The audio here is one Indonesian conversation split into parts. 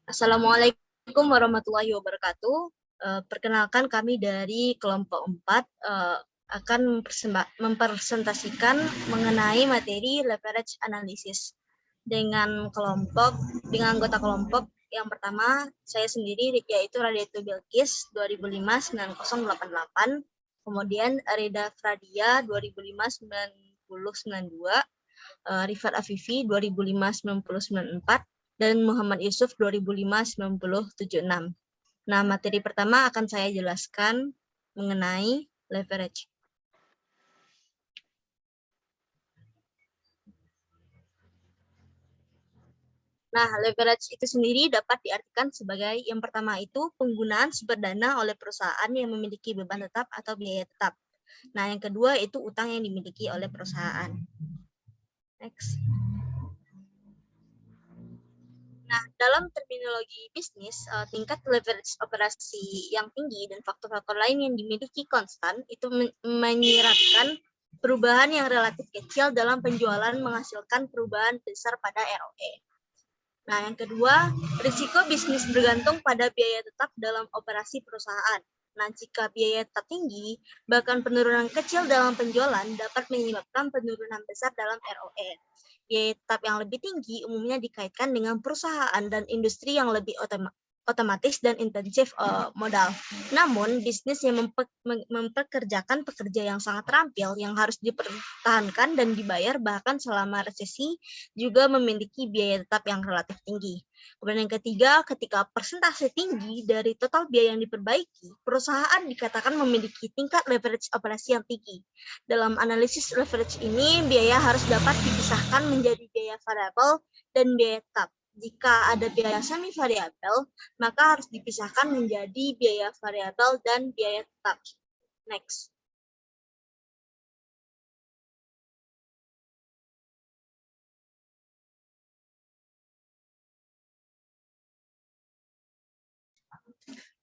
Assalamualaikum warahmatullahi wabarakatuh. Perkenalkan kami dari kelompok 4 akan mempresentasikan mengenai materi leverage analysis dengan anggota kelompok yang pertama saya sendiri yaitu Radietu Bilkis 2005-9088, kemudian Reda Fradia 2005-9092, Rifat Afifi 2005-9094, dan Muhammad Yusuf 2005-9076. Nah, materi pertama akan saya jelaskan mengenai leverage. Nah, leverage itu sendiri dapat diartikan sebagai yang pertama itu penggunaan sumber dana oleh perusahaan yang memiliki beban tetap atau biaya tetap. Nah, yang kedua itu utang yang dimiliki oleh perusahaan. Next. Nah, dalam terminologi bisnis, tingkat leverage operasi yang tinggi dan faktor-faktor lain yang dimiliki konstan itu menyiratkan perubahan yang relatif kecil dalam penjualan menghasilkan perubahan besar pada ROE. Nah, yang kedua, risiko bisnis bergantung pada biaya tetap dalam operasi perusahaan. Nah, jika biaya tetap tinggi, bahkan penurunan kecil dalam penjualan dapat menyebabkan penurunan besar dalam ROE. Biaya tetap yang lebih tinggi umumnya dikaitkan dengan perusahaan dan industri yang lebih otomatis dan intensif modal. Namun, bisnis yang mempekerjakan pekerja yang sangat terampil, yang harus dipertahankan dan dibayar bahkan selama resesi, juga memiliki biaya tetap yang relatif tinggi. Kemudian yang ketiga, ketika persentase tinggi dari total biaya yang diperbaiki, perusahaan dikatakan memiliki tingkat leverage operasi yang tinggi. Dalam analisis leverage ini, biaya harus dapat dipisahkan menjadi biaya variabel dan biaya tetap. Jika ada biaya semi variabel, maka harus dipisahkan menjadi biaya variabel dan biaya tetap. Next.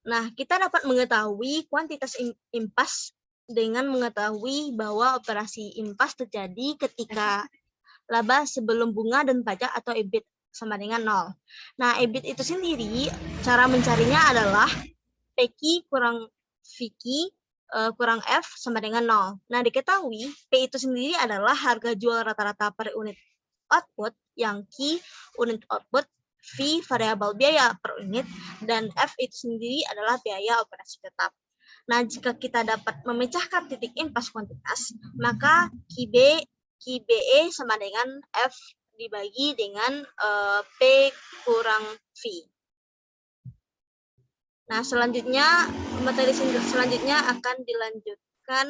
Nah, kita dapat mengetahui kuantitas impas dengan mengetahui bahwa operasi impas terjadi ketika laba sebelum bunga dan pajak atau EBIT sama dengan 0. Nah, EBIT itu sendiri, cara mencarinya adalah PQ kurang VQ kurang F sama dengan 0. Nah, diketahui P itu sendiri adalah harga jual rata-rata per unit output, yang Q unit output, V variabel biaya per unit, dan F itu sendiri adalah biaya operasi tetap. Nah, jika kita dapat memecahkan titik impas kuantitas, maka QBE sama dengan F dibagi dengan P kurang V. Nah, selanjutnya, materi selanjutnya akan dilanjutkan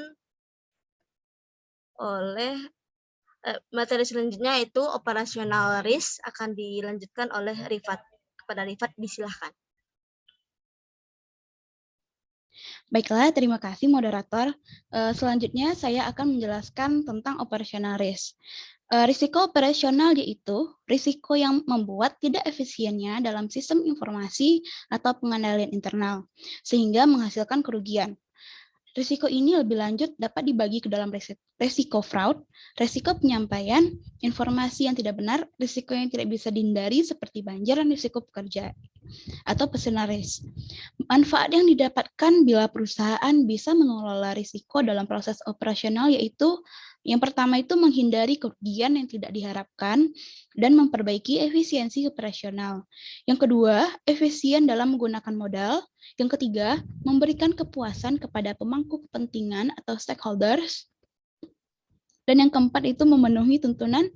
oleh materi selanjutnya itu operasional risk akan dilanjutkan oleh Rifat. Kepada Rifat disilahkan. Baiklah, terima kasih moderator. Selanjutnya saya akan menjelaskan tentang operational risk. Risiko operasional yaitu risiko yang membuat tidak efisiennya dalam sistem informasi atau pengendalian internal, sehingga menghasilkan kerugian. Risiko ini lebih lanjut dapat dibagi ke dalam risiko fraud, risiko penyampaian, informasi yang tidak benar, risiko yang tidak bisa dihindari seperti banjir, dan risiko pekerja atau personal risk. Manfaat yang didapatkan bila perusahaan bisa mengelola risiko dalam proses operasional yaitu yang pertama itu menghindari kerugian yang tidak diharapkan dan memperbaiki efisiensi operasional. Yang kedua, efisien dalam menggunakan modal. Yang ketiga, memberikan kepuasan kepada pemangku kepentingan atau stakeholders. Dan yang keempat itu memenuhi tuntunan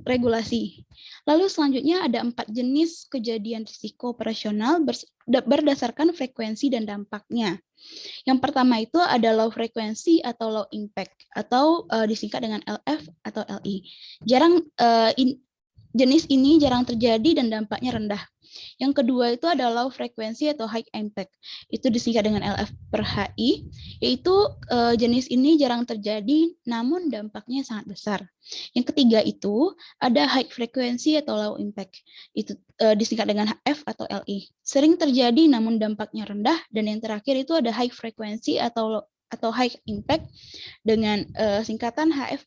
regulasi. Lalu selanjutnya ada 4 jenis kejadian risiko operasional berdasarkan frekuensi dan dampaknya. Yang pertama itu ada low frequency atau low impact atau disingkat dengan LF atau LI. Jenis ini jarang terjadi dan dampaknya rendah. Yang kedua itu ada low frequency atau high impact. Itu disingkat dengan LF per HI, yaitu jenis ini jarang terjadi namun dampaknya sangat besar. Yang ketiga itu ada high frequency atau low impact. Itu disingkat dengan HF atau LI. Sering terjadi namun dampaknya rendah. Dan yang terakhir itu ada high frequency atau high impact dengan singkatan HF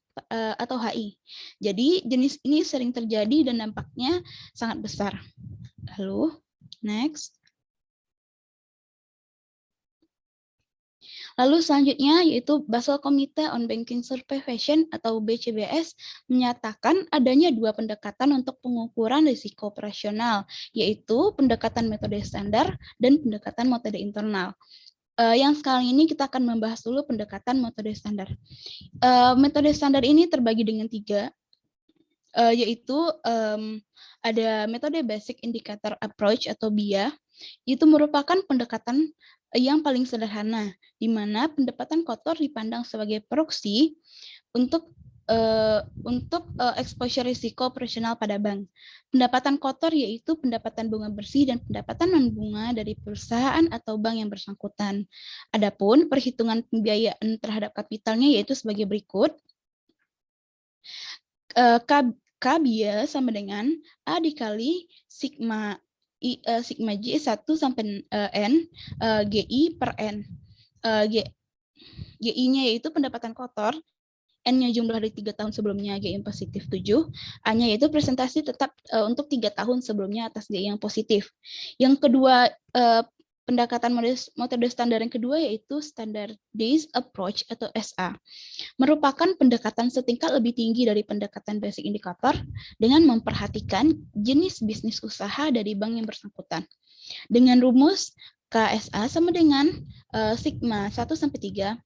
atau HI. Jadi jenis ini sering terjadi dan dampaknya sangat besar. Lalu Next. Lalu selanjutnya yaitu Basel Committee on Banking Supervision atau BCBS menyatakan adanya dua pendekatan untuk pengukuran risiko operasional, yaitu pendekatan metode standar dan pendekatan metode internal. Yang sekali ini kita akan membahas dulu pendekatan metode standar. Metode standar ini terbagi dengan tiga, yaitu ada metode Basic Indicator Approach atau BIA, itu merupakan pendekatan yang paling sederhana, di mana pendapatan kotor dipandang sebagai proksi untuk exposure risiko operasional pada bank. Pendapatan kotor yaitu pendapatan bunga bersih dan pendapatan non-bunga dari perusahaan atau bank yang bersangkutan. Adapun perhitungan pembiayaan terhadap kapitalnya yaitu sebagai berikut. K-BIA sama dengan A dikali sigma J 1 sampai N GI per N. GI-nya yaitu pendapatan kotor, N-nya jumlah dari 3 tahun sebelumnya, GI yang positif 7, A-nya yaitu presentasi tetap untuk 3 tahun sebelumnya atas GI yang positif. Yang kedua, pendekatan metode standar yang kedua yaitu Standardized Approach atau SA. Merupakan pendekatan setingkat lebih tinggi dari pendekatan basic indicator dengan memperhatikan jenis bisnis usaha dari bank yang bersangkutan. Dengan rumus KSA sama dengan sigma 1 sampai 3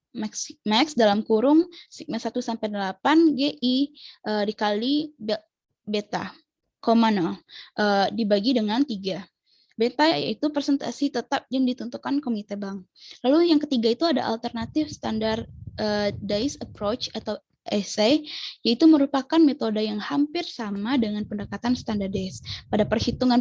max dalam kurung sigma 1 sampai 8 GI dikali beta, 0, dibagi dengan 3. Beta yaitu presentasi tetap yang ditentukan komite bank. Lalu yang ketiga itu ada alternatif Standardized Approach atau SA, yaitu merupakan metode yang hampir sama dengan pendekatan standardized. Pada perhitungan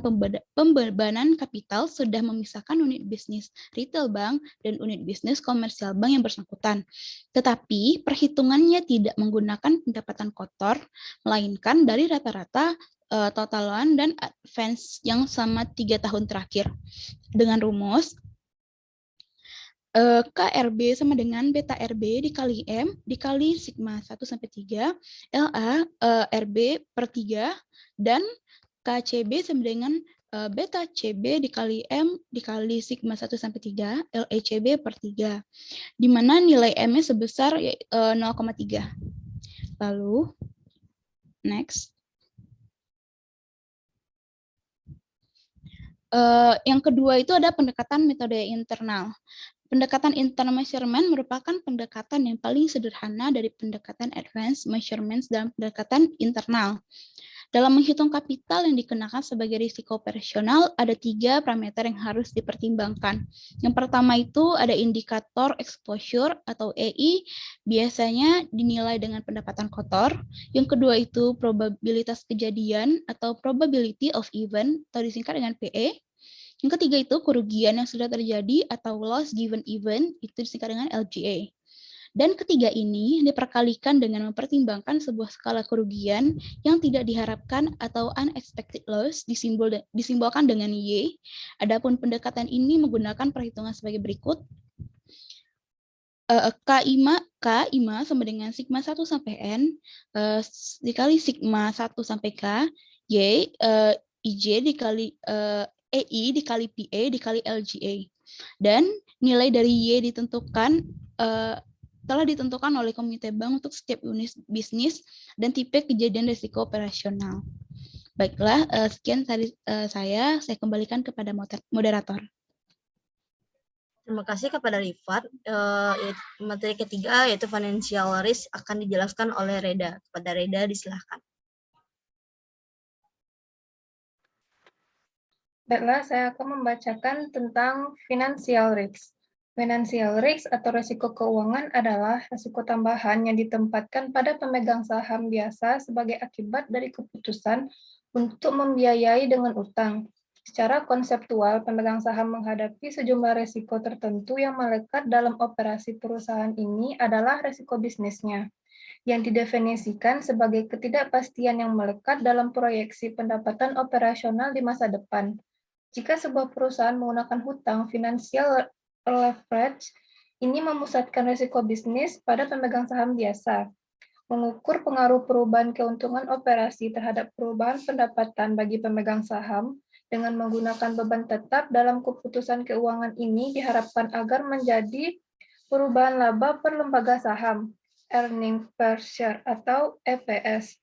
pembebanan kapital sudah memisahkan unit bisnis retail bank dan unit bisnis komersial bank yang bersangkutan. Tetapi perhitungannya tidak menggunakan pendapatan kotor, melainkan dari rata-rata totalan dan advance yang sama 3 tahun terakhir. Dengan rumus KRB sama dengan beta RB dikali M dikali sigma 1 sampai 3 LA RB per 3 dan KCB sama dengan beta CB dikali M dikali sigma 1 sampai 3 LECB per 3, di mana nilai M-nya sebesar 0,3. Lalu next. Yang kedua itu ada pendekatan metode internal. Pendekatan internal measurement merupakan pendekatan yang paling sederhana dari pendekatan advanced measurements dalam pendekatan internal. Dalam menghitung kapital yang dikenakan sebagai risiko operasional, ada 3 parameter yang harus dipertimbangkan. Yang pertama itu ada indikator exposure atau EI, biasanya dinilai dengan pendapatan kotor. Yang kedua itu probabilitas kejadian atau probability of event, atau disingkat dengan PE. Yang ketiga itu kerugian yang sudah terjadi atau loss given event, itu disingkat dengan LGA. Dan ketiga ini diperkalikan dengan mempertimbangkan sebuah skala kerugian yang tidak diharapkan atau unexpected loss disimbolkan dengan Y. Adapun pendekatan ini menggunakan perhitungan sebagai berikut. K-IMA sama dengan sigma 1 sampai N dikali sigma 1 sampai K, Y, IJ dikali EI dikali PA dikali LGA. Dan nilai dari Y ditentukan telah ditentukan oleh komite bank untuk setiap unit bisnis dan tipe kejadian risiko operasional. Baiklah, sekian dari saya kembalikan kepada moderator. Terima kasih kepada Rifat. Materi ketiga yaitu financial risk akan dijelaskan oleh Reda. Kepada Reda disilahkan. Baiklah, saya akan membacakan tentang financial risk. Financial risk atau risiko keuangan adalah risiko tambahan yang ditempatkan pada pemegang saham biasa sebagai akibat dari keputusan untuk membiayai dengan utang. Secara konseptual, pemegang saham menghadapi sejumlah risiko tertentu yang melekat dalam operasi perusahaan ini adalah risiko bisnisnya, yang didefinisikan sebagai ketidakpastian yang melekat dalam proyeksi pendapatan operasional di masa depan. Jika sebuah perusahaan menggunakan hutang, financial leverage ini memusatkan risiko bisnis pada pemegang saham biasa. Mengukur pengaruh perubahan keuntungan operasi terhadap perubahan pendapatan bagi pemegang saham Dengan menggunakan beban tetap dalam keputusan keuangan ini diharapkan agar menjadi perubahan laba per lembaga saham, earning per share atau EPS.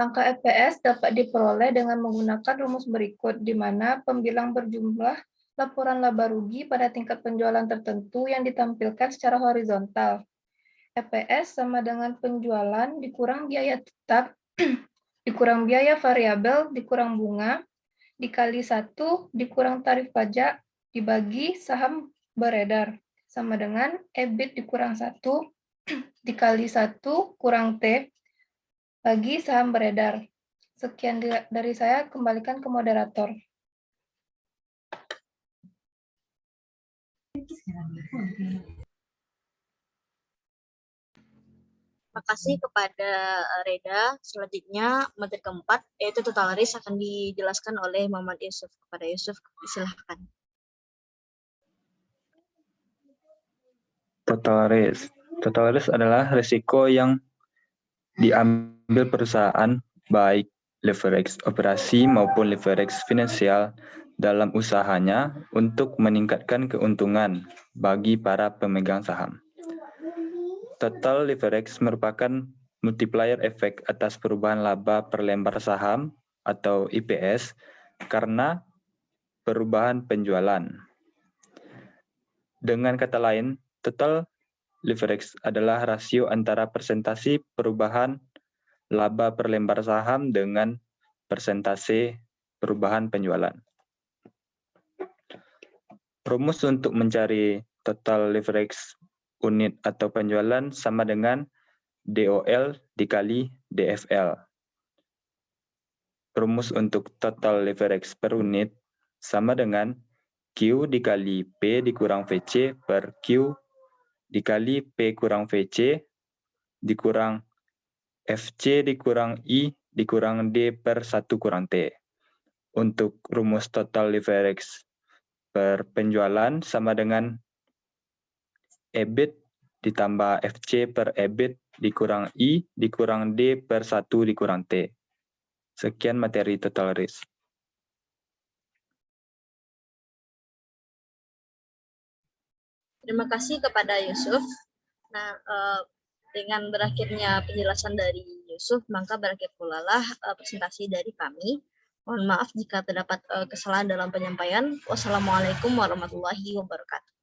Angka EPS dapat diperoleh dengan menggunakan rumus berikut, di mana pembilang berjumlah laporan laba rugi pada tingkat penjualan tertentu yang ditampilkan secara horizontal. EPS sama dengan penjualan dikurang biaya tetap, dikurang biaya variabel, dikurang bunga, dikali 1, dikurang tarif pajak, dibagi saham beredar, sama dengan EBIT dikurang 1, dikali 1, kurang T, bagi saham beredar. Sekian dari saya, kembalikan ke moderator. Terima kasih kepada Reda. Selanjutnya, materi keempat, yaitu total risk akan dijelaskan oleh Muhammad Yusuf. Kepada Yusuf, silahkan. Total risk. Total risk adalah risiko yang diambil perusahaan, baik leverage operasi maupun leverage finansial dalam usahanya untuk meningkatkan keuntungan bagi para pemegang saham. Total leverage merupakan multiplier efek atas perubahan laba per lembar saham atau IPS karena perubahan penjualan. Dengan kata lain, total leverage adalah rasio antara persentase perubahan laba per lembar saham dengan persentase perubahan penjualan. Rumus untuk mencari total leverage unit atau penjualan sama dengan DOL dikali DFL. Rumus untuk total leverage per unit sama dengan Q dikali P dikurang VC per Q dikali P kurang VC dikurang FC dikurang I dikurang D per 1 kurang T. Untuk rumus total leverage per penjualan sama dengan EBIT ditambah FC per EBIT dikurang I dikurang D per 1 dikurang T. Sekian materi total risk. Terima kasih kepada Yusuf. Nah, dengan berakhirnya penjelasan dari Yusuf, maka berakhir pula lah presentasi dari kami. Mohon maaf jika terdapat kesalahan dalam penyampaian. Wassalamualaikum warahmatullahi wabarakatuh.